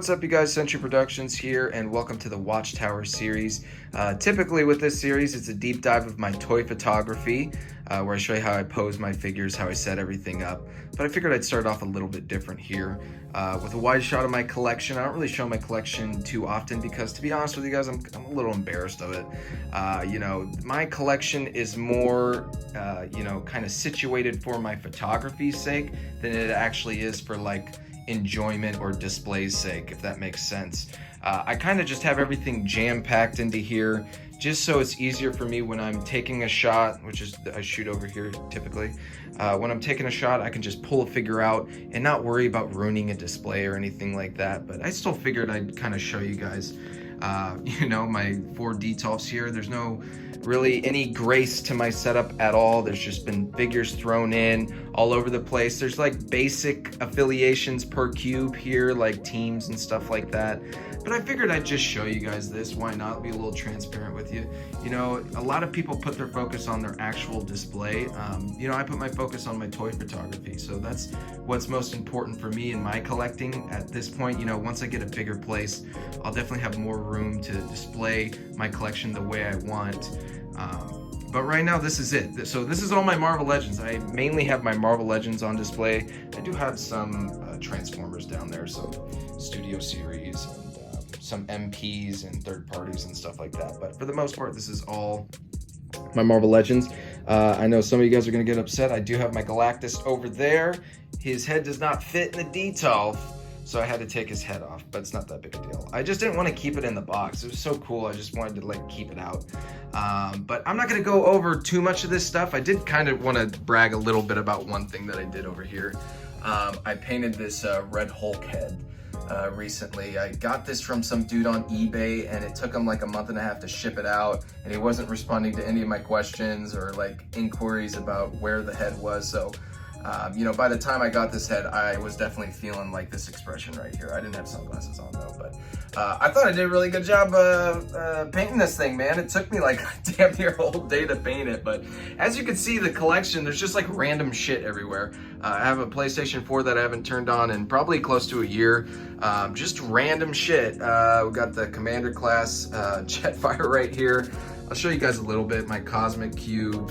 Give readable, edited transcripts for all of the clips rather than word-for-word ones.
what's up, you guys? Century Productions here, and welcome to the Watchtower series. Typically with this series, it's a deep dive of my toy photography, where I show you how I pose my figures, how I set everything up. But I figured I'd start off a little bit different here. With a wide shot of my collection. I don't really show my collection too often because, to be honest with you guys, I'm a little embarrassed of it. My collection is more, kind of situated for my photography's sake than it actually is for like enjoyment or display's sake, if that makes sense. I kind of just have everything jam-packed into here just so it's easier for me when I'm taking a shot, which is I shoot over here typically. When I'm taking a shot, I can just pull a figure out and not worry about ruining a display or anything like that. But I still figured I'd kind of show you guys my 4 detolfs here. There's no really any grace to my setup at all. There's just been figures thrown in all over the place. There's like basic affiliations per cube here, like teams and stuff like that. But I figured I'd just show you guys this. Why not? Be a little transparent with you. A lot of people put their focus on their actual display. I put my focus on my toy photography. So that's what's most important for me in my collecting at this point. Once I get a bigger place, I'll definitely have more room to display my collection the way I want. But right now, this is it. So this is all my Marvel Legends. I mainly have my Marvel Legends on display. I do have some Transformers down there, some Studio Series, and some MPs and third parties and stuff like that. But for the most part, this is all my Marvel Legends. I know some of you guys are going to get upset. I do have my Galactus over there. His head does not fit in the detolf, so I had to take his head off, but it's not that big a deal. I just didn't want to keep it in the box. It was so cool. I just wanted to keep it out. But I'm not going to go over too much of this stuff. I did kind of want to brag a little bit about one thing that I did over here. I painted this Red Hulk head recently. I got this from some dude on eBay, and it took him like a month and a half to ship it out, and he wasn't responding to any of my questions or inquiries about where the head was. So by the time I got this head, I was definitely feeling like this expression right here. I didn't have sunglasses on though, but I thought I did a really good job painting this thing, man. It took me like damn near a whole day to paint it, but as you can see, the collection, there's just random shit everywhere. I have a PlayStation 4 that I haven't turned on in probably close to a year. Just random shit. We got the Commander class Jetfire right here. I'll show you guys a little bit. My Cosmic Cube.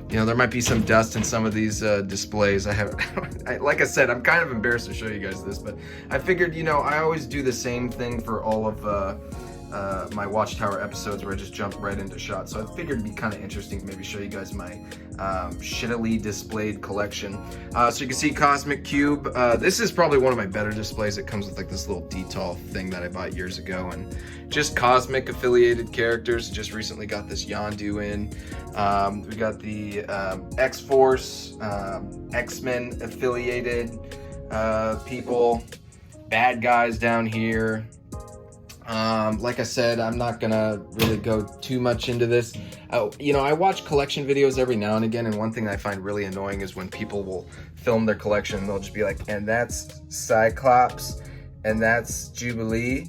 There might be some dust in some of these displays. Like I said, I'm kind of embarrassed to show you guys this, but I figured, I always do the same thing for all of my Watchtower episodes where I just jump right into shots. So I figured it'd be kind of interesting to maybe show you guys my shittily displayed collection. So you can see Cosmic Cube. This is probably one of my better displays. It comes with this little detolf thing that I bought years ago, and just Cosmic affiliated characters. Just recently got this Yondu in. We got the X-Force, X-Men affiliated people, bad guys down here. Like I said, I'm not gonna really go too much into this. I watch collection videos every now and again, and one thing I find really annoying is when people will film their collection, they'll just be like, and that's Cyclops, and that's Jubilee,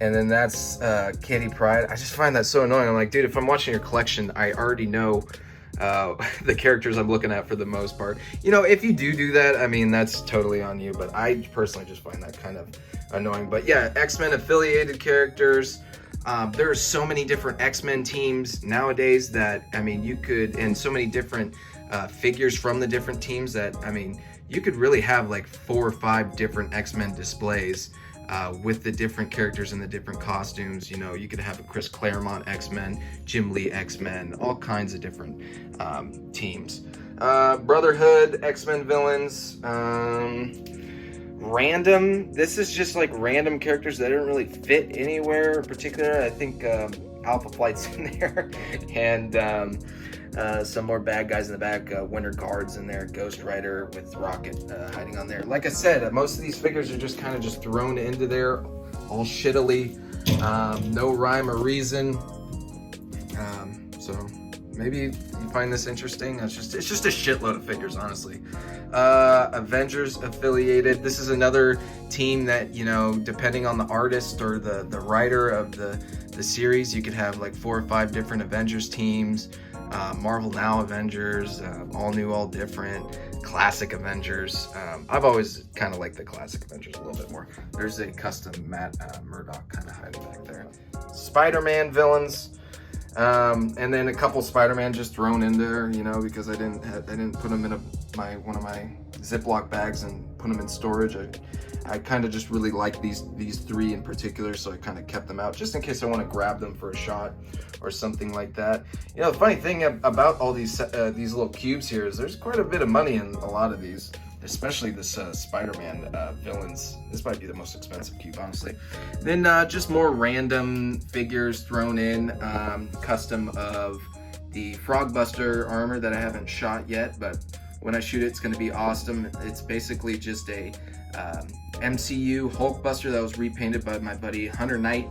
and then that's Kitty Pryde. I just find that so annoying. I'm like, dude, if I'm watching your collection, I already know the characters I'm looking at for the most part. If you do that, I mean, that's totally on you, but I personally just find that kind of annoying. But yeah, X-Men affiliated characters. There are so many different X-Men teams nowadays that, you could, and so many different figures from the different teams that, you could really have 4 or 5 different X-Men displays with the different characters and the different costumes. You could have a Chris Claremont X-Men, Jim Lee X-Men, all kinds of different teams. Brotherhood, X-Men villains, random. This is just random characters that don't really fit anywhere in particular. I think Alpha Flight's in there, and some more bad guys in the back. Winter Guard's in there, Ghost Rider with Rocket hiding on there. Like I said, most of these figures are just kind of just thrown into there all shittily, no rhyme or reason. So maybe you find this interesting. It's just a shitload of figures, honestly. Avengers affiliated. This is another team that, depending on the artist or the writer of the series, you could have 4 or 5 different Avengers teams. Marvel Now Avengers, all new, all different. classic Avengers. I've always kind of liked the classic Avengers a little bit more. There's a custom Matt Murdock kind of hiding back there. Spider-Man villains, and then a couple Spider-Man just thrown in there, you know, because I didn't put them in one of my Ziploc bags and put them in storage. I kind of just really like these three in particular, so I kind of kept them out just in case I want to grab them for a shot or something like that. You know, the funny thing about all these little cubes here is there's quite a bit of money in a lot of these, especially this Spider-Man villains. This might be the most expensive cube, honestly. Then just more random figures thrown in, custom of the Frogbuster armor that I haven't shot yet, but when I shoot it, it's going to be awesome. It's basically just a MCU Hulkbuster that was repainted by my buddy Hunter Knight,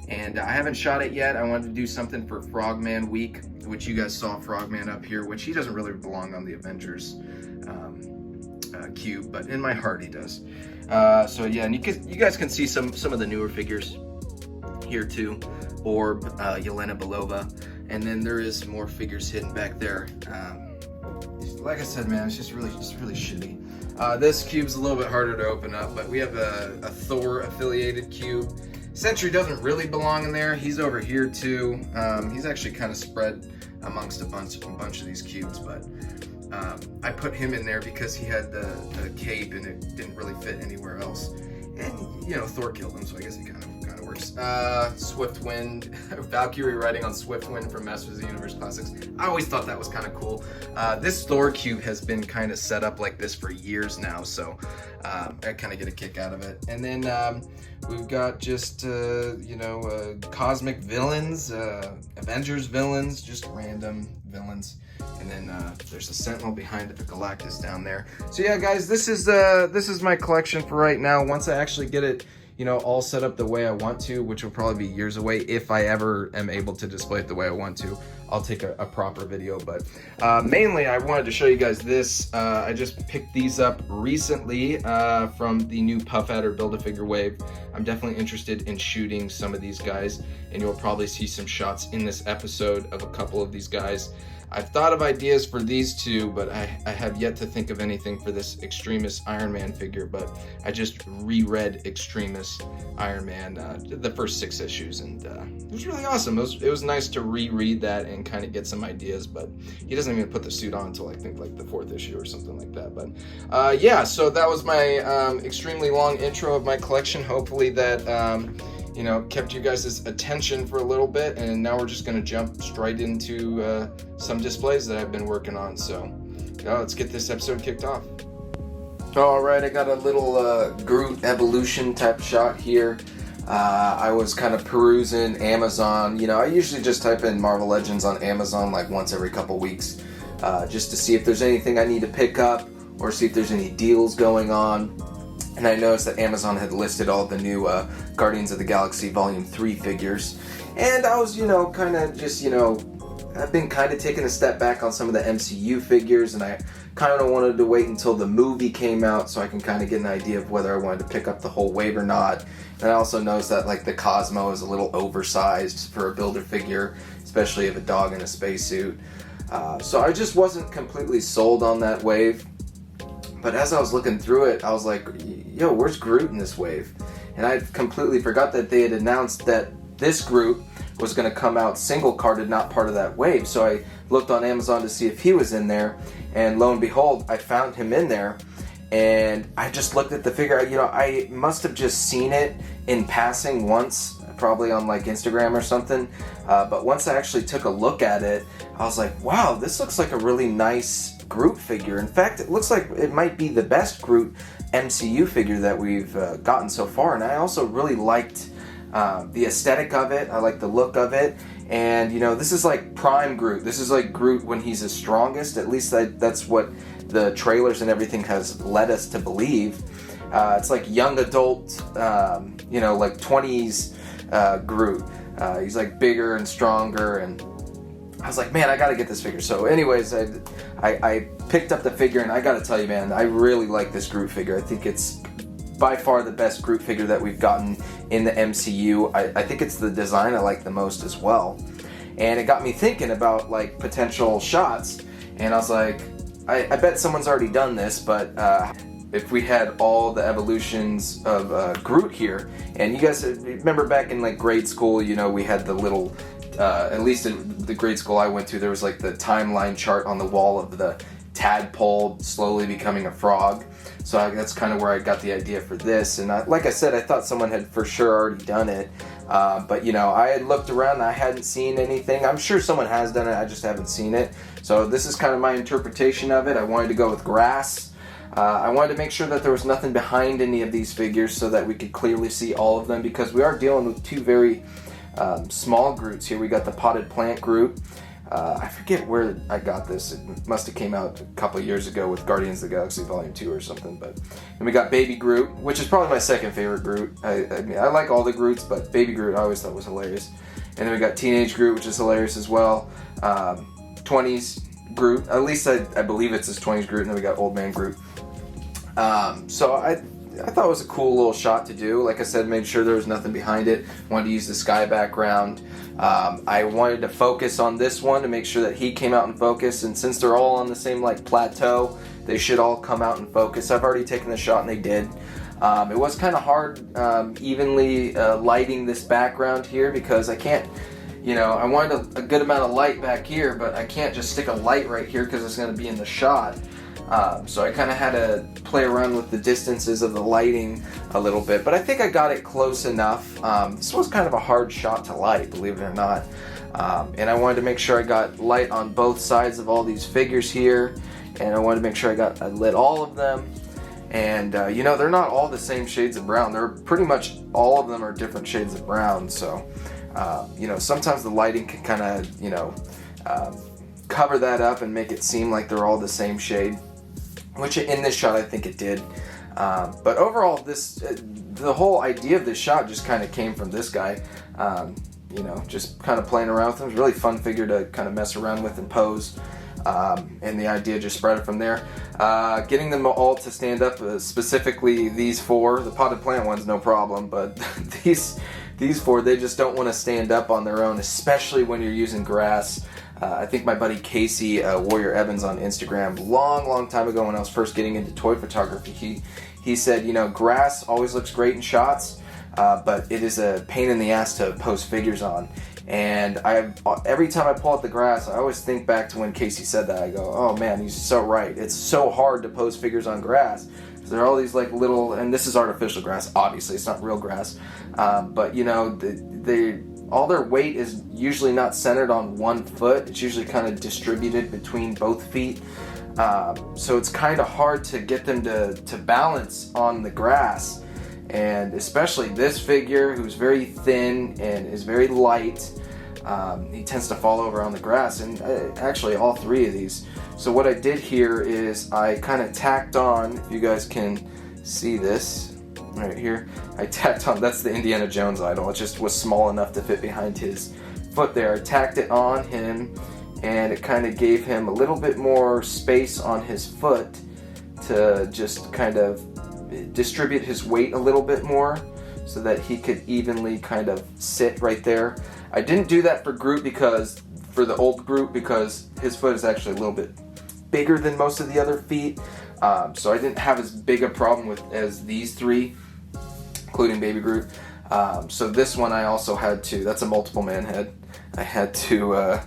and I haven't shot it yet. I wanted to do something for Frogman Week, which you guys saw Frogman up here, which he doesn't really belong on the Avengers cube, but in my heart he does. So yeah, and you guys can see some of the newer figures here too. Orb, Yelena Belova, and then there is more figures hidden back there. Like I said, man, it's just really shitty. This cube's a little bit harder to open up, but we have a Thor affiliated cube. Sentry doesn't really belong in there. He's over here too. He's actually kind of spread amongst a bunch of these cubes, but I put him in there because he had the cape and it didn't really fit anywhere else. And you know, Thor killed him, so I guess he kind of works. Swiftwind, Valkyrie riding on Swiftwind from Masters of the Universe Classics. I always thought that was kind of cool. This Thor cube has been kind of set up like this for years now, so I kind of get a kick out of it. And then we've got just cosmic villains, Avengers villains, just random villains. And then there's a Sentinel behind it, the Galactus down there. So yeah, guys, this is my collection for right now. Once I actually get it, you know, all set up the way I want to, which will probably be years away if I ever am able to display it the way I want to, I'll take a proper video. But mainly I wanted to show you guys this. I just picked these up recently from the new Puff Adder Build-A-Figure wave. I'm definitely interested in shooting some of these guys, and you'll probably see some shots in this episode of a couple of these guys. I've thought of ideas for these two, but I have yet to think of anything for this Extremis Iron Man figure, but I just reread Extremis Iron Man, the first 6 issues, and it was really awesome. It was nice to reread that and kind of get some ideas, but he doesn't even put the suit on until I think like the 4th issue or something like that. But yeah, so that was my extremely long intro of my collection. Hopefully that you know, kept you guys' attention for a little bit, and now we're just going to jump straight into some displays that I've been working on. So let's get this episode kicked off. Alright, I got a little Groot Evolution type shot here. I was kind of perusing Amazon. You know, I usually just type in Marvel Legends on Amazon like once every couple weeks, just to see if there's anything I need to pick up or see if there's any deals going on. And I noticed that Amazon had listed all the new Guardians of the Galaxy Volume 3 figures. And I was, you know, kind of just, you know, I've been kind of taking a step back on some of the MCU figures, and I kind of wanted to wait until the movie came out so I can kind of get an idea of whether I wanted to pick up the whole wave or not. And I also noticed that, like, the Cosmo is a little oversized for a Build-A-Figure, especially of a dog in a spacesuit. So I just wasn't completely sold on that wave. But as I was looking through it, I was like, yo, where's Groot in this wave? And I completely forgot that they had announced that this Groot was going to come out single carded, not part of that wave. So I looked on Amazon to see if he was in there, and lo and behold, I found him in there. And I just looked at the figure. You know, I must have just seen it in passing once, probably on like Instagram or something. But once I actually took a look at it, I was like, wow, this looks like a really nice Groot figure. In fact, it looks like it might be the best Groot MCU figure that we've gotten so far. And I also really liked the aesthetic of it. I like the look of it. And, you know, this is like prime Groot. This is like Groot when he's his strongest. At least that's what the trailers and everything has led us to believe. It's like young adult, you know, like 20s Groot. He's like bigger and stronger, and I was like, man, I gotta get this figure. So anyways, I picked up the figure, and I gotta tell you, man, I really like this Groot figure. I think it's by far the best Groot figure that we've gotten in the MCU. I think it's the design I like the most as well. And it got me thinking about like potential shots, and I was like, I bet someone's already done this, but if we had all the evolutions of Groot here, and you guys remember back in like grade school, you know, we had the little, at least in the grade school I went to, there was like the timeline chart on the wall of the tadpole slowly becoming a frog. So that's kind of where I got the idea for this. And like I said, I thought someone had for sure already done it. But you know, I had looked around and I hadn't seen anything. I'm sure someone has done it, I just haven't seen it. So this is kind of my interpretation of it. I wanted to go with grass. I wanted to make sure that there was nothing behind any of these figures so that we could clearly see all of them, because we are dealing with two very small Groots here. We got the potted plant Groot. I forget where I got this. It must have came out a couple years ago with Guardians of the Galaxy Volume 2 or something. But then we got Baby Groot, which is probably my second favorite Groot. I mean, I like all the Groots, but Baby Groot I always thought was hilarious. And then we got Teenage Groot, which is hilarious as well. 20s Groot, at least I believe it's his 20s Groot. And then we got Old Man Groot. So I thought it was a cool little shot to do. Like I said, made sure there was nothing behind it. Wanted to use the sky background. I wanted to focus on this one to make sure that he came out in focus, and since they're all on the same like plateau, they should all come out in focus. I've already taken the shot and they did. It was kind of hard evenly lighting this background here, because I can't, you know, I wanted a good amount of light back here, but I can't just stick a light right here because it's going to be in the shot. So I kind of had to play around with the distances of the lighting a little bit, but I think I got it close enough. This was kind of a hard shot to light, believe it or not. And I wanted to make sure I got light on both sides of all these figures here, and I wanted to make sure I lit all of them. And you know, they're not all the same shades of brown. They're pretty much all of them are different shades of brown. So you know, sometimes the lighting can kind of, you know, cover that up and make it seem like they're all the same shade, which in this shot I think it did. But overall, the whole idea of this shot just kind of came from this guy. You know, just kind of playing around with him. It was a really fun figure to kind of mess around with and pose. And the idea just spread from there. Getting them all to stand up, specifically these four. The potted plant one's no problem, but these four, they just don't want to stand up on their own, especially when you're using grass. I think my buddy Casey, Warrior Evans on Instagram, long time ago when I was first getting into toy photography, he said, you know, grass always looks great in shots, but it is a pain in the ass to post figures on. And every time I pull out the grass, I always think back to when Casey said that. I go, oh man, he's so right. It's so hard to post figures on grass. There are all these like little, and this is artificial grass, obviously, it's not real grass, but you know, all their weight is usually not centered on one foot. It's usually kind of distributed between both feet. So it's kind of hard to get them to balance on the grass. And especially this figure, who's very thin and is very light, he tends to fall over on the grass. And actually all three of these. So what I did here is I kind of tacked on, if you guys can see this, right here, I tacked on, that's the Indiana Jones idol. It just was small enough to fit behind his foot there. I tacked it on him, and it kind of gave him a little bit more space on his foot to just kind of distribute his weight a little bit more so that he could evenly kind of sit right there. I didn't do that for Groot, for the old Groot, because his foot is actually a little bit bigger than most of the other feet. So I didn't have as big a problem as these three, including Baby Groot. So this one I also had to, that's a multiple man head, I had to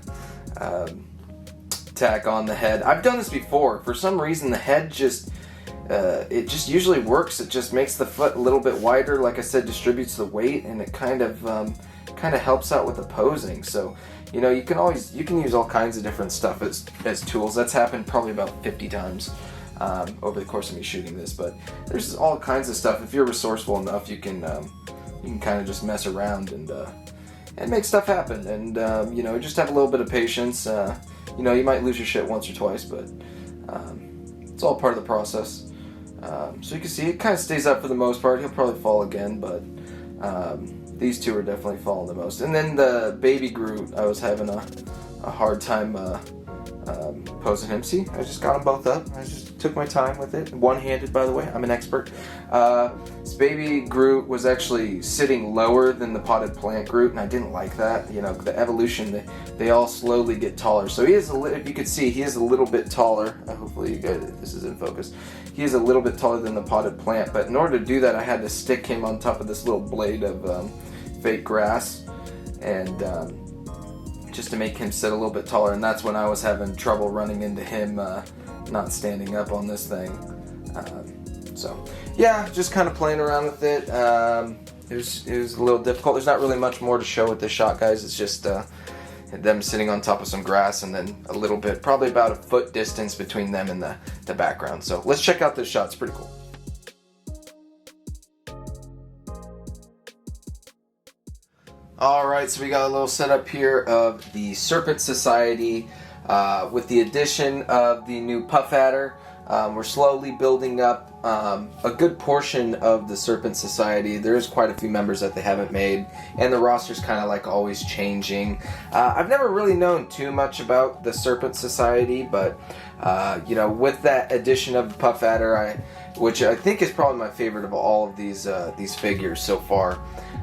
tack on the head. I've done this before. For some reason the head just, it just usually works. It just makes the foot a little bit wider, like I said, distributes the weight, and it kind of helps out with the posing. So, you know, you can use all kinds of different stuff as tools. That's happened probably about 50 times over the course of me shooting this, but there's all kinds of stuff. If you're resourceful enough, you can kind of just mess around and make stuff happen. And you know, just have a little bit of patience. You know, you might lose your shit once or twice, but it's all part of the process. So you can see it kind of stays up for the most part. He'll probably fall again, but these two are definitely falling the most. And then the Baby Groot, I was having a hard time posing him. See, I just got them both up. I just took my time with it. One-handed, by the way. I'm an expert. This baby Groot was actually sitting lower than the potted plant Groot, and I didn't like that. You know, the evolution, they all slowly get taller. So he is if you could see, he is a little bit taller. Hopefully you guys, this is in focus. He is a little bit taller than the potted plant, but in order to do that, I had to stick him on top of this little blade of fake grass, and just to make him sit a little bit taller, and that's when I was having trouble running into him not standing up on this thing. So yeah, just kind of playing around with it. It was a little difficult. There's not really much more to show with this shot, guys. It's just them sitting on top of some grass, and then a little bit, probably about a foot distance between them and the background. So let's check out this shot. It's pretty cool. Alright, so we got a little setup here of the Serpent Society with the addition of the new Puff Adder. We're slowly building up a good portion of the Serpent Society. There's quite a few members that they haven't made, and the roster's kind of like always changing. I've never really known too much about the Serpent Society, but you know, with that addition of Puff Adder, which I think is probably my favorite of all of these figures so far,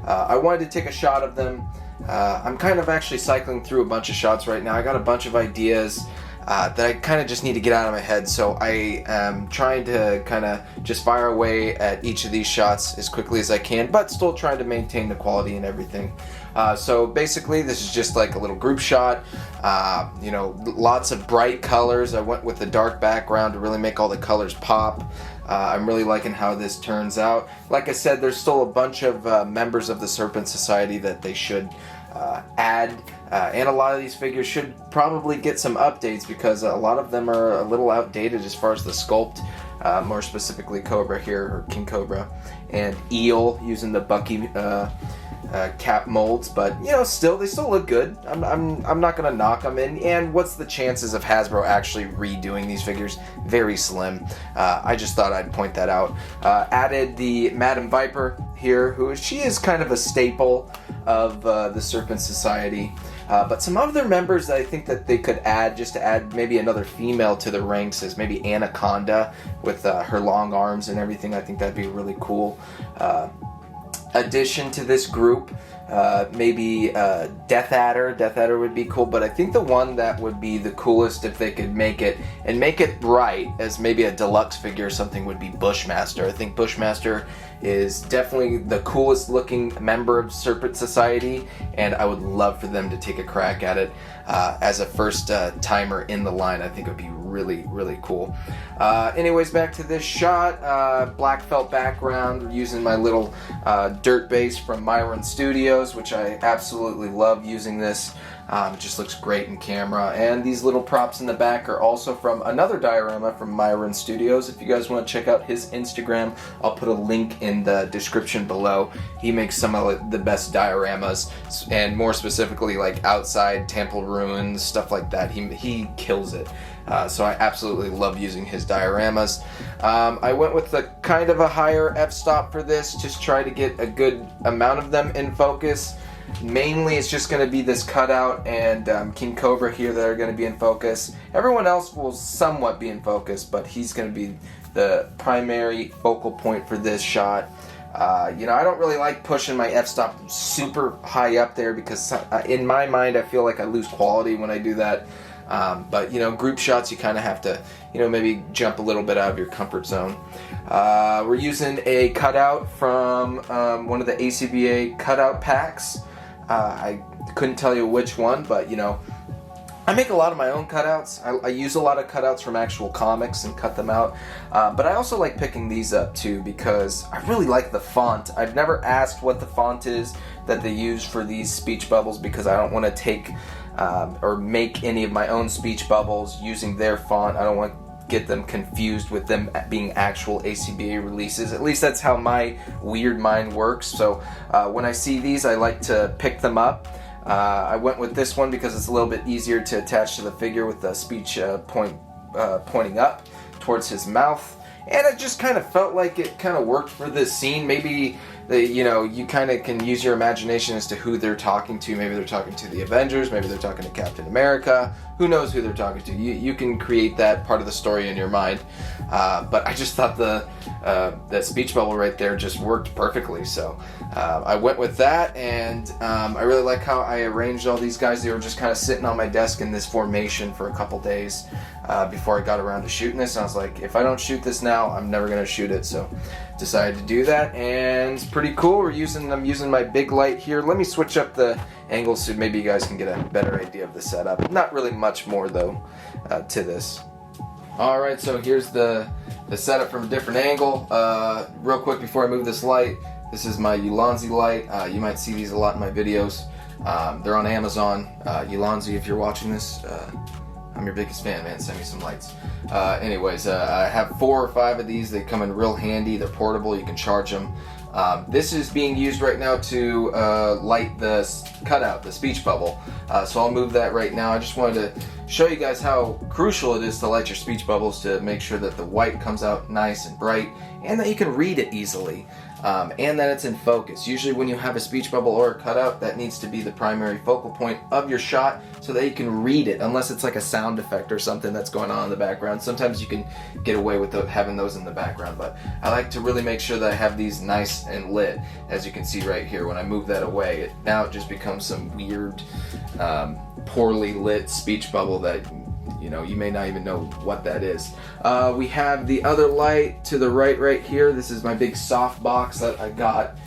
I wanted to take a shot of them. I'm kind of actually cycling through a bunch of shots right now. I got a bunch of ideas that I kind of just need to get out of my head, so I am trying to kind of just fire away at each of these shots as quickly as I can, but still trying to maintain the quality and everything. So basically this is just like a little group shot, you know, lots of bright colors. I went with the dark background to really make all the colors pop. I'm really liking how this turns out. Like I said, there's still a bunch of members of the Serpent Society that they should add, and a lot of these figures should probably get some updates, because a lot of them are a little outdated as far as the sculpt, more specifically Cobra here, or King Cobra, and Eel using the Bucky cap molds, but you know, they still look good. I'm not gonna knock them. And what's the chances of Hasbro actually redoing these figures? Very slim. I just thought I'd point that out. Added the Madam Viper here, she is kind of a staple of the Serpent Society. But some other members that I think that they could add, just to add maybe another female to the ranks, is maybe Anaconda with her long arms and everything. I think that'd be really cool addition to this group. Maybe Death Adder. Death Adder would be cool, but I think the one that would be the coolest if they could make it, and make it right, as maybe a deluxe figure or something, would be Bushmaster. I think Bushmaster is definitely the coolest looking member of Serpent Society, and I would love for them to take a crack at it as a first timer in the line. I think it would be really, really cool. Anyways, back to this shot. Black felt background, using my little dirt base from Myron Studios, which I absolutely love using this. It just looks great in camera. And these little props in the back are also from another diorama from Myron Studios. If you guys want to check out his Instagram, I'll put a link in the description below. He makes some of the best dioramas, and more specifically like outside temple ruins, stuff like that. He kills it. So I absolutely love using his dioramas. I went with a kind of a higher f-stop for this, just try to get a good amount of them in focus. Mainly it's just going to be this cutout and King Cobra here that are going to be in focus. Everyone else will somewhat be in focus, but he's going to be the primary focal point for this shot. You know, I don't really like pushing my f-stop super high up there, because in my mind I feel like I lose quality when I do that. But you know, group shots, you kind of have to, you know, maybe jump a little bit out of your comfort zone. We're using a cutout from one of the ACBA cutout packs. I couldn't tell you which one, but you know, I make a lot of my own cutouts. I use a lot of cutouts from actual comics and cut them out. But I also like picking these up too, because I really like the font. I've never asked what the font is that they use for these speech bubbles, because I don't want to take or make any of my own speech bubbles using their font. I don't want to get them confused with them being actual ACBA releases. At least that's how my weird mind works. So when I see these, I like to pick them up. I went with this one because it's a little bit easier to attach to the figure, with the speech pointing up towards his mouth. And it just kind of felt like it kind of worked for this scene. Maybe you kind of can use your imagination as to who they're talking to. Maybe they're talking to the Avengers, maybe they're talking to Captain America. Who knows who they're talking to? You can create that part of the story in your mind. But I just thought that speech bubble right there just worked perfectly. So I went with that, and I really like how I arranged all these guys. They were just kind of sitting on my desk in this formation for a couple days before I got around to shooting this. And I was like, if I don't shoot this now, I'm never going to shoot it. So decided to do that, and it's pretty cool. I'm using my big light here. Let me switch up the angles so maybe you guys can get a better idea of the setup. Not really much more though to this. Alright, so here's the setup from a different angle. Real quick before I move this light, this is my Ulanzi light. You might see these a lot in my videos. They're on Amazon. Ulanzi, if you're watching this, I'm your biggest fan, man. Send me some lights. Anyways, I have 4 or 5 of these. They come in real handy. They're portable. You can charge them. This is being used right now to light the cutout, the speech bubble. So I'll move that right now. I just wanted to show you guys how crucial it is to light your speech bubbles to make sure that the white comes out nice and bright and that you can read it easily. And that it's in focus. Usually when you have a speech bubble or a cutout, that needs to be the primary focal point of your shot so that you can read it, unless it's like a sound effect or something that's going on in the background. Sometimes you can get away with having those in the background, but I like to really make sure that I have these nice and lit. As you can see right here, when I move that away, now it just becomes some weird, poorly lit speech bubble that you may not even know what that is. We have the other light to the right here. This is my big soft box that I got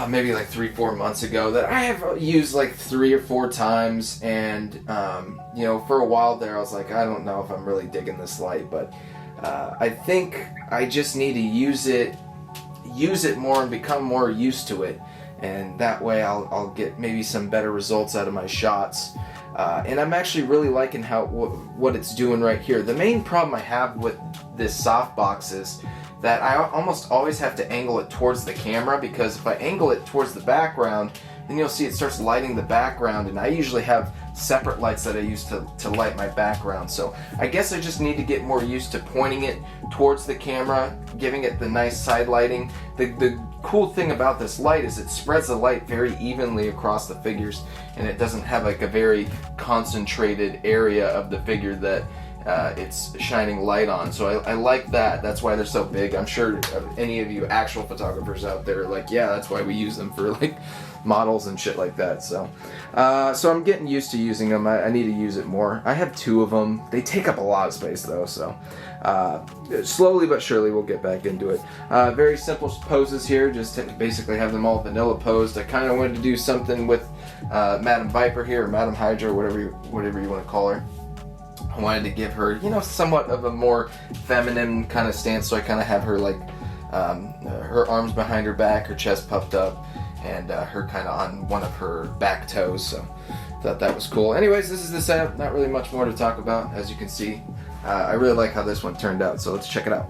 maybe like 3-4 months ago that I have used like 3 or 4 times, and for a while there I was like, I don't know if I'm really digging this light, but I think I just need to use it more and become more used to it, and that way I'll get maybe some better results out of my shots. And I'm actually really liking what it's doing right here. The main problem I have with this softbox is that I almost always have to angle it towards the camera, because if I angle it towards the background, then you'll see it starts lighting the background, and I usually have separate lights that I use to light my background. So I guess I just need to get more used to pointing it towards the camera, giving it the nice side lighting. The cool thing about this light is it spreads the light very evenly across the figures, and it doesn't have like a very concentrated area of the figure that it's shining light on. So I like that. That's why they're so big. I'm sure any of you actual photographers out there are like, yeah, that's why we use them for like models and shit like that. So I'm getting used to using them. I need to use it more. I have 2 of them. They take up a lot of space though, so slowly but surely we'll get back into it. Very simple poses here, just to basically have them all vanilla posed. I kind of wanted to do something with Madam Viper here, or Madam Hydra, whatever you want to call her. I wanted to give her, somewhat of a more feminine kind of stance, so I kind of have her like her arms behind her back, her chest puffed up, and her kind of on one of her back toes. So thought that was cool. Anyways, this is the setup. Not really much more to talk about, as you can see. I really like how this one turned out, so let's check it out.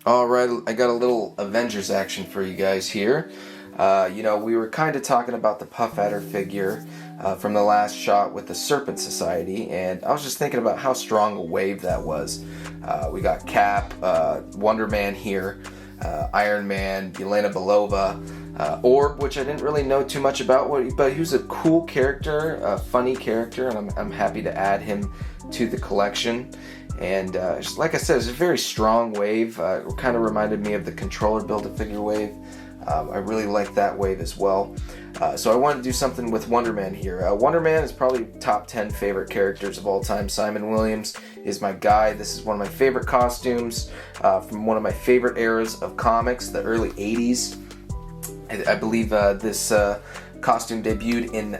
Alright, I got a little Avengers action for you guys here. We were kind of talking about the Puff Adder figure from the last shot with the Serpent Society, and I was just thinking about how strong a wave that was. We got Cap, Wonder Man here, Iron Man, Yelena Belova, Orb, which I didn't really know too much about, but he was a cool character, a funny character, and I'm happy to add him to the collection. And like I said, it's a very strong wave. It kind of reminded me of the controller Build-A-Figure wave. I really like that wave as well. So I wanted to do something with Wonder Man here. Wonder Man is probably top 10 favorite characters of all time. Simon Williams is my guy. This is one of my favorite costumes from one of my favorite eras of comics, the early 80s. I believe this costume debuted in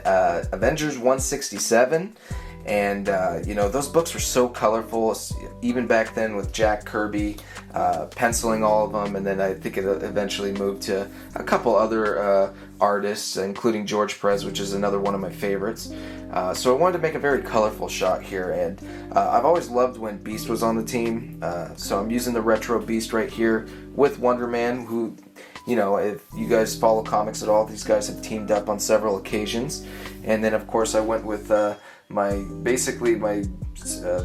Avengers 167. And, those books were so colorful, even back then with Jack Kirby penciling all of them, and then I think it eventually moved to a couple other artists, including George Perez, which is another one of my favorites. So I wanted to make a very colorful shot here, and I've always loved when Beast was on the team, so I'm using the retro Beast right here with Wonder Man, who, if you guys follow comics at all, these guys have teamed up on several occasions. And then, of course, I went with my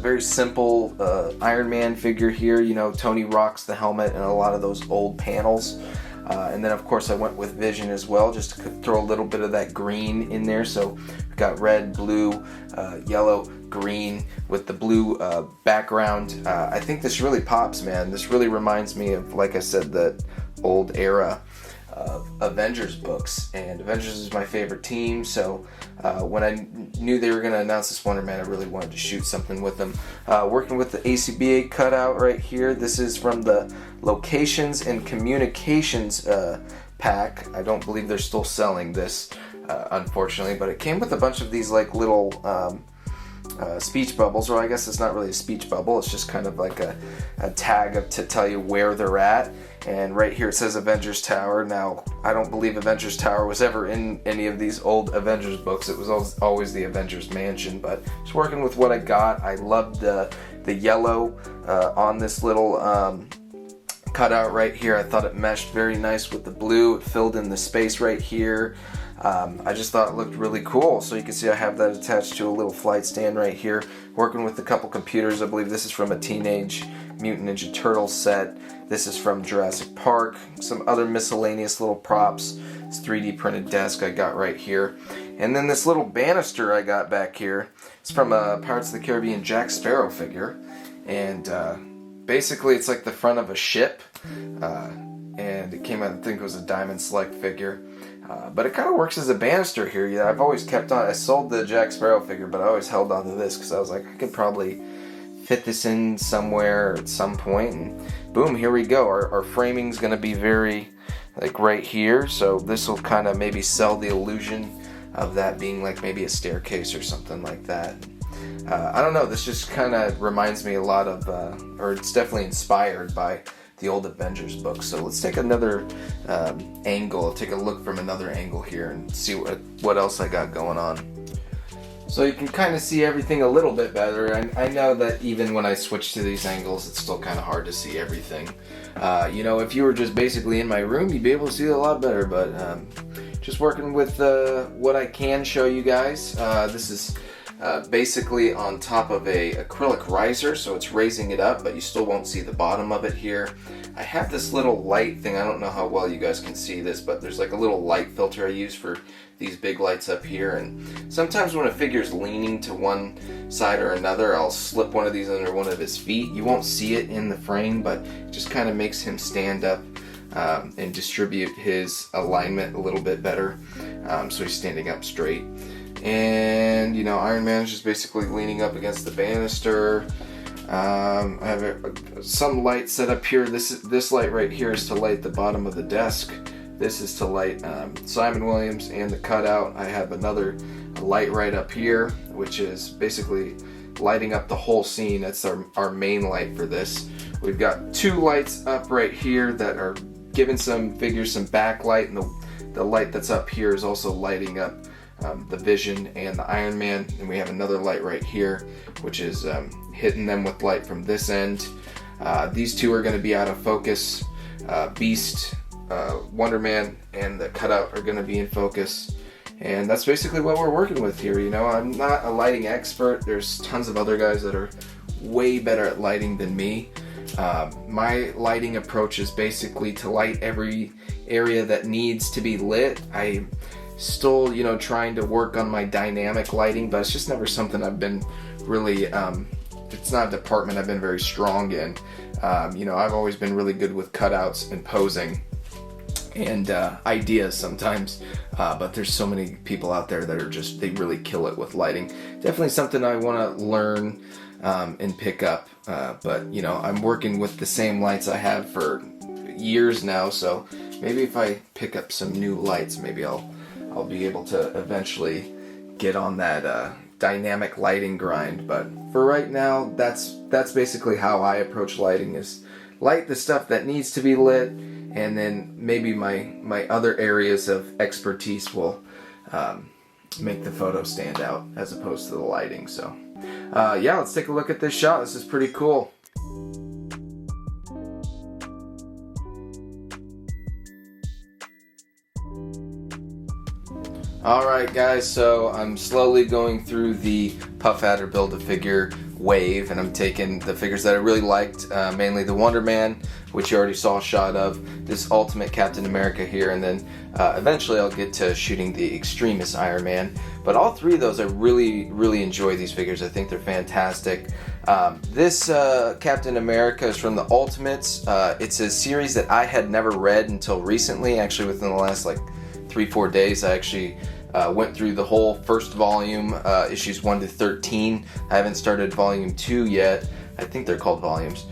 very simple Iron Man figure here. You know, Tony rocks the helmet and a lot of those old panels. And then of course I went with Vision as well, just to throw a little bit of that green in there. So we've got red, blue, yellow, green with the blue background. I think this really pops, man. This really reminds me of, like I said, the old era of Avengers books, and Avengers is my favorite team, so when I knew they were going to announce this Wonder Man, I really wanted to shoot something with them. Working with the ACBA cutout right here. This is from the Locations and Communications pack. I don't believe they're still selling this, unfortunately, but it came with a bunch of these like little speech bubbles, or I guess it's not really a speech bubble, it's just kind of like a tag to tell you where they're at. And right here it says Avengers Tower. Now, I don't believe Avengers Tower was ever in any of these old Avengers books. It was always the Avengers Mansion, but just working with what I got. I loved the yellow on this little cutout right here. I thought it meshed very nice with the blue. It filled in the space right here. I just thought it looked really cool. So you can see I have that attached to a little flight stand right here. Working with a couple computers. I believe this is from a Teenage Mutant Ninja Turtles set. This is from Jurassic Park. Some other miscellaneous little props. This 3D printed desk I got right here. And then this little banister I got back here. It's from a Pirates of the Caribbean Jack Sparrow figure. And basically it's like the front of a ship. And it came out, I think it was a Diamond Select figure. But it kind of works as a banister here. Yeah, I've always kept on. I sold the Jack Sparrow figure, but I always held on to this because I was like, I could probably fit this in somewhere at some point. And boom, here we go. Our framing's going to be very, like right here. So this will kind of maybe sell the illusion of that being like maybe a staircase or something like that. I don't know. This just kind of reminds me a lot of, or it's definitely inspired by the old Avengers books. So let's take another angle, take a look from another angle here and see what else I got going on. So you can kind of see everything a little bit better. I know that even when I switch to these angles, it's still kind of hard to see everything. You know, if you were just basically in my room, you'd be able to see it a lot better, but just working with what I can show you guys. This is basically on top of a acrylic riser, so it's raising it up, but you still won't see the bottom of it here. I have this little light thing. I don't know how well you guys can see this, but there's like a little light filter I use for these big lights up here. And sometimes when a figure's leaning to one side or another, I'll slip one of these under one of his feet. You won't see it in the frame, but it just kind of makes him stand up and distribute his alignment a little bit better, so he's standing up straight. And you know, Iron Man is just basically leaning up against the banister. I have some light set up here. This light right here is to light the bottom of the desk. This is to light Simon Williams and the cutout. I have another light right up here, which is basically lighting up the whole scene. That's our main light for this. We've got two lights up right here that are giving some figures some backlight, and the light that's up here is also lighting up the Vision and the Iron Man. And we have another light right here, which is hitting them with light from this end. These two are going to be out of focus. Beast, Wonder Man, and the cutout are going to be in focus. And that's basically what we're working with here. You know, I'm not a lighting expert. There's tons of other guys that are way better at lighting than me. My lighting approach is basically to light every area that needs to be lit. I still, you know, trying to work on my dynamic lighting, but it's just never something I've been really, it's not a department I've been very strong in. You know, I've always been really good with cutouts and posing and ideas sometimes, but there's so many people out there that are just, they really kill it with lighting. Definitely something I want to learn and pick up, but you know, I'm working with the same lights I have for years now, so maybe if I pick up some new lights, maybe I'll be able to eventually get on that dynamic lighting grind. But for right now, that's basically how I approach lighting, is light the stuff that needs to be lit, and then maybe my other areas of expertise will make the photo stand out as opposed to the lighting. So yeah, let's take a look at this shot. This is pretty cool. Alright guys, so I'm slowly going through the Puff Adder Build-A-Figure wave, and I'm taking the figures that I really liked, mainly the Wonder Man, which you already saw a shot of, this Ultimate Captain America here, and then eventually I'll get to shooting the Extremist Iron Man. But all three of those, I really enjoy these figures. I think they're fantastic. This Captain America is from the Ultimates. It's a series that I had never read until recently. Actually, within the last like 3-4 days, I actually went through the whole first volume, issues 1 to 13. I haven't started volume 2 yet. I think they're called volumes.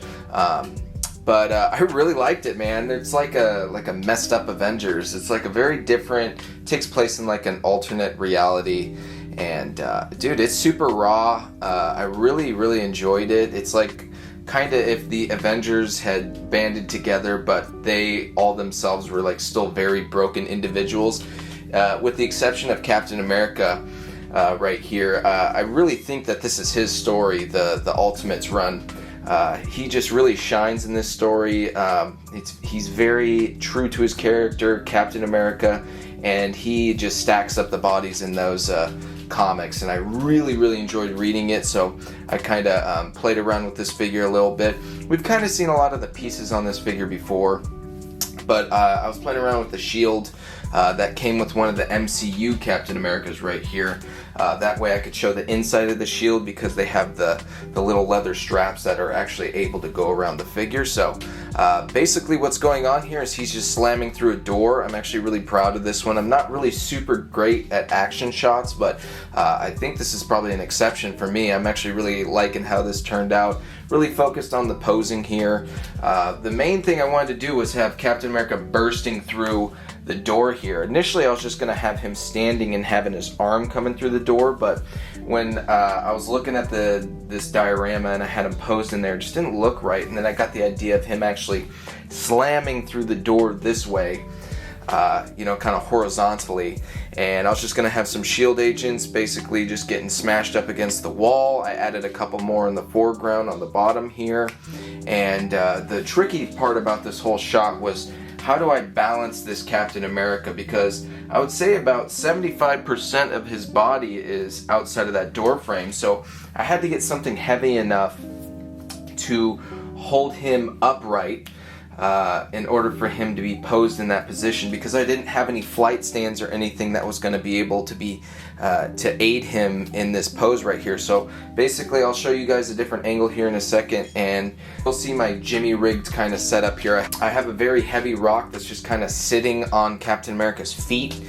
But I really liked it, man. It's like a messed up Avengers. It's like a very different, takes place in like an alternate reality. And dude, it's super raw. I really enjoyed it. It's like kind of if the Avengers had banded together, but they all themselves were like still very broken individuals. With the exception of Captain America right here. I really think that this is his story, the Ultimates run. He just really shines in this story. He's very true to his character, Captain America, and he just stacks up the bodies in those comics, and I really enjoyed reading it. So I kind of played around with this figure a little bit. We've kind of seen a lot of the pieces on this figure before, but I was playing around with the shield that came with one of the MCU Captain Americas right here. That way I could show the inside of the shield, because they have the little leather straps that are actually able to go around the figure. So basically what's going on here is he's just slamming through a door. I'm actually really proud of this one. I'm not really super great at action shots, but I think this is probably an exception for me. I'm actually really liking how this turned out. Really focused on the posing here. The main thing I wanted to do was have Captain America bursting through the door here. Initially I was just going to have him standing and having his arm coming through the door, but when I was looking at this diorama and I had him posed in there, it just didn't look right, and then I got the idea of him actually slamming through the door this way, kind of horizontally, and I was just going to have some shield agents basically just getting smashed up against the wall. I added a couple more in the foreground on the bottom here, and the tricky part about this whole shot was, how do I balance this Captain America? Because I would say about 75% of his body is outside of that door frame, so I had to get something heavy enough to hold him upright in order for him to be posed in that position, because I didn't have any flight stands or anything that was going to be able to be to aid him in this pose right here. So basically I'll show you guys a different angle here in a second, and you'll see my Jimmy rigged kind of setup here. I have a very heavy rock that's just kind of sitting on Captain America's feet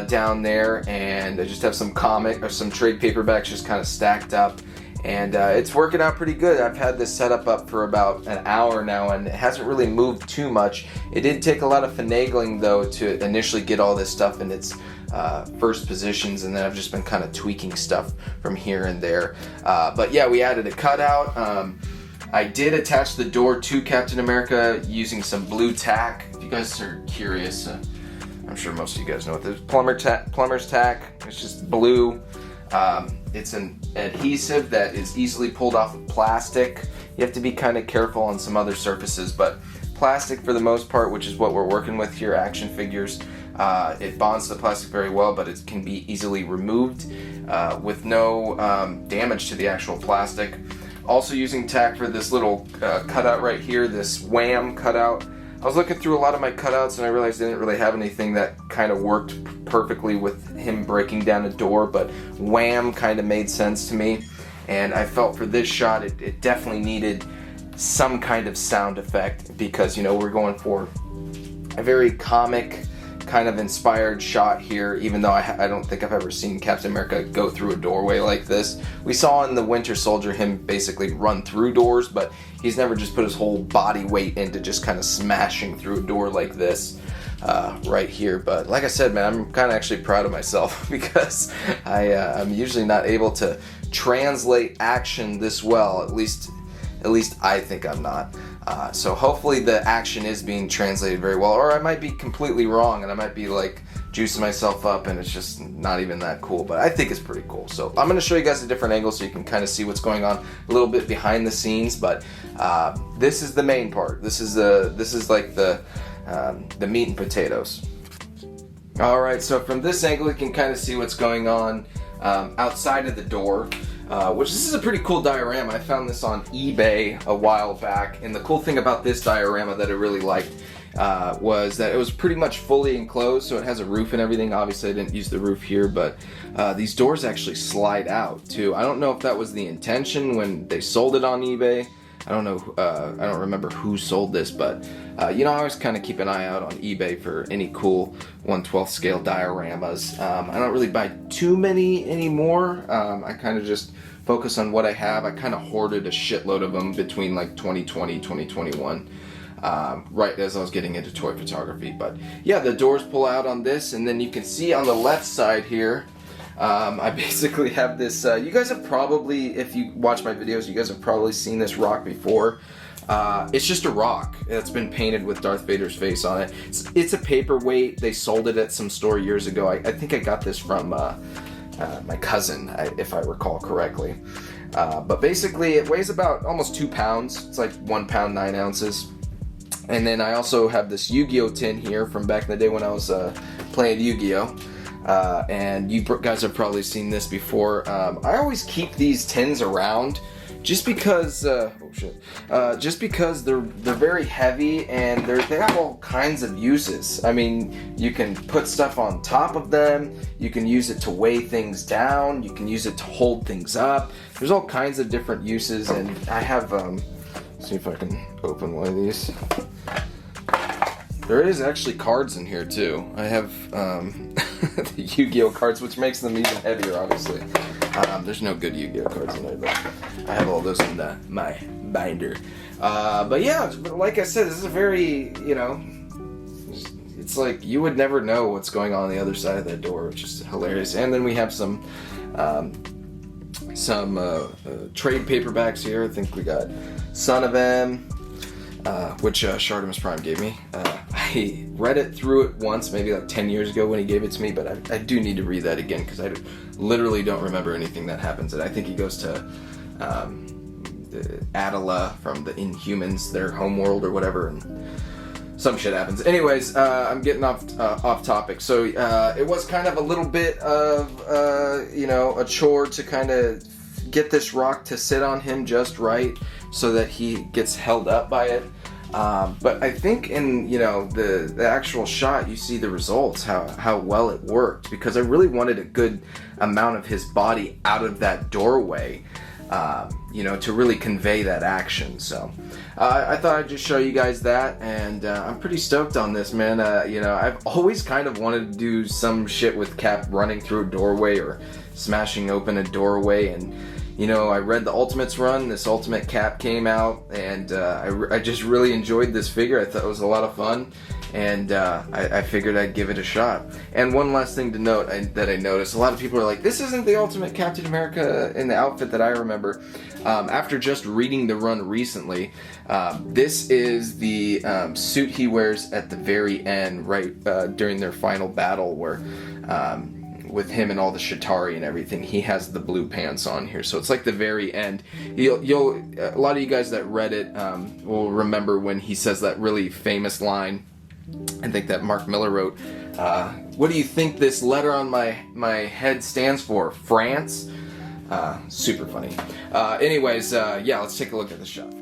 down there, and I just have some comic or some trade paperbacks just kind of stacked up. And it's working out pretty good. I've had this setup up for about an hour now, and it hasn't really moved too much. It did take a lot of finagling though to initially get all this stuff in its first positions, and then I've just been kind of tweaking stuff from here and there. But yeah, we added a cutout. I did attach the door to Captain America using some blue tack. If you guys are curious, I'm sure most of you guys know what this is. Plumber's tack. It's just blue. It's an adhesive that is easily pulled off of plastic. You have to be kind of careful on some other surfaces, but plastic for the most part, which is what we're working with here, action figures. It bonds to the plastic very well, but it can be easily removed with no damage to the actual plastic. Also using tack for this little cutout right here, this wham cutout. I was looking through a lot of my cutouts and I realized I didn't really have anything that kind of worked perfectly with him breaking down a door, but wham kind of made sense to me. And I felt for this shot it definitely needed some kind of sound effect, because we're going for a very comic kind of inspired shot here, even though I don't think I've ever seen Captain America go through a doorway like this. We saw in the Winter Soldier him basically run through doors, but he's never just put his whole body weight into just kind of smashing through a door like this right here. But like I said, man, I'm kind of actually proud of myself because I'm usually not able to translate action this well. At least I think I'm not. So hopefully the action is being translated very well, or I might be completely wrong and I might be like juicing myself up and it's just not even that cool, but I think it's pretty cool. So I'm going to show you guys a different angle so you can kind of see what's going on a little bit behind the scenes, but this is the main part. This is like the meat and potatoes. Alright, so from this angle you can kind of see what's going on outside of the door. which this is a pretty cool diorama. I found this on eBay a while back, and the cool thing about this diorama that I really liked was that it was pretty much fully enclosed, so it has a roof and everything. Obviously I didn't use the roof here, but these doors actually slide out too. I don't know if that was the intention when they sold it on eBay. I don't know, I don't remember who sold this, but you know, I always kind of keep an eye out on eBay for any cool 1/12 scale dioramas. I don't really buy too many anymore. I kind of just focus on what I have. I kind of hoarded a shitload of them between like 2020, 2021. Right as I was getting into toy photography. But yeah, the doors pull out on this, and then you can see on the left side here, I basically have this, you guys have probably, if you watch my videos, you guys have probably seen this rock before. It's just a rock that's been painted with Darth Vader's face on it. It's a paperweight. They sold it at some store years ago. I think I got this from my cousin, if I recall correctly. But basically it weighs about almost 2 pounds. It's like 1 pound 9 ounces. And then I also have this Yu-Gi-Oh tin here from back in the day when I was playing Yu-Gi-Oh. And you guys have probably seen this before. I always keep these tins around just because just because they're very heavy, and they have all kinds of uses. I mean, you can put stuff on top of them, you can use it to weigh things down, you can use it to hold things up. There's all kinds of different uses, and I have see if I can open one of these. There is actually cards in here too. I have the Yu-Gi-Oh cards, which makes them even heavier, obviously. There's no good Yu-Gi-Oh cards in there, but I have all those in my binder. But yeah, like I said, this is a very, you know, it's like you would never know what's going on the other side of that door, which is hilarious. And then we have some trade paperbacks here. I think we got Son of M, which Shartimus Prime gave me. I read it through it once, maybe like 10 years ago when he gave it to me, but I do need to read that again because I literally don't remember anything that happens. And I think he goes to Adela from the Inhumans, their homeworld or whatever, and some shit happens. Anyways, I'm getting off topic. So it was kind of a little bit of you know, a chore to kind of get this rock to sit on him just right so that he gets held up by it. But I think in, you know, the actual shot, you see the results, how well it worked, because I really wanted a good amount of his body out of that doorway, you know, to really convey that action. So I thought I'd just show you guys that, and I'm pretty stoked on this, man. You know, I've always kind of wanted to do some shit with Cap running through a doorway or smashing open a doorway, and you know, I read the Ultimates run, this Ultimate Cap came out, and I just really enjoyed this figure. I thought it was a lot of fun, and I figured I'd give it a shot. And one last thing to note that I noticed, a lot of people are like, this isn't the Ultimate Captain America in the outfit that I remember. After just reading the run recently, this is the suit he wears at the very end, right during their final battle, where with him and all the Shatari and everything, he has the blue pants on here. So it's like the very end. You'll a lot of you guys that read it will remember when he says that really famous line, I think that Mark Miller wrote, what do you think this letter on my head stands for? France? Super funny. Anyways, yeah, let's take a look at the shot.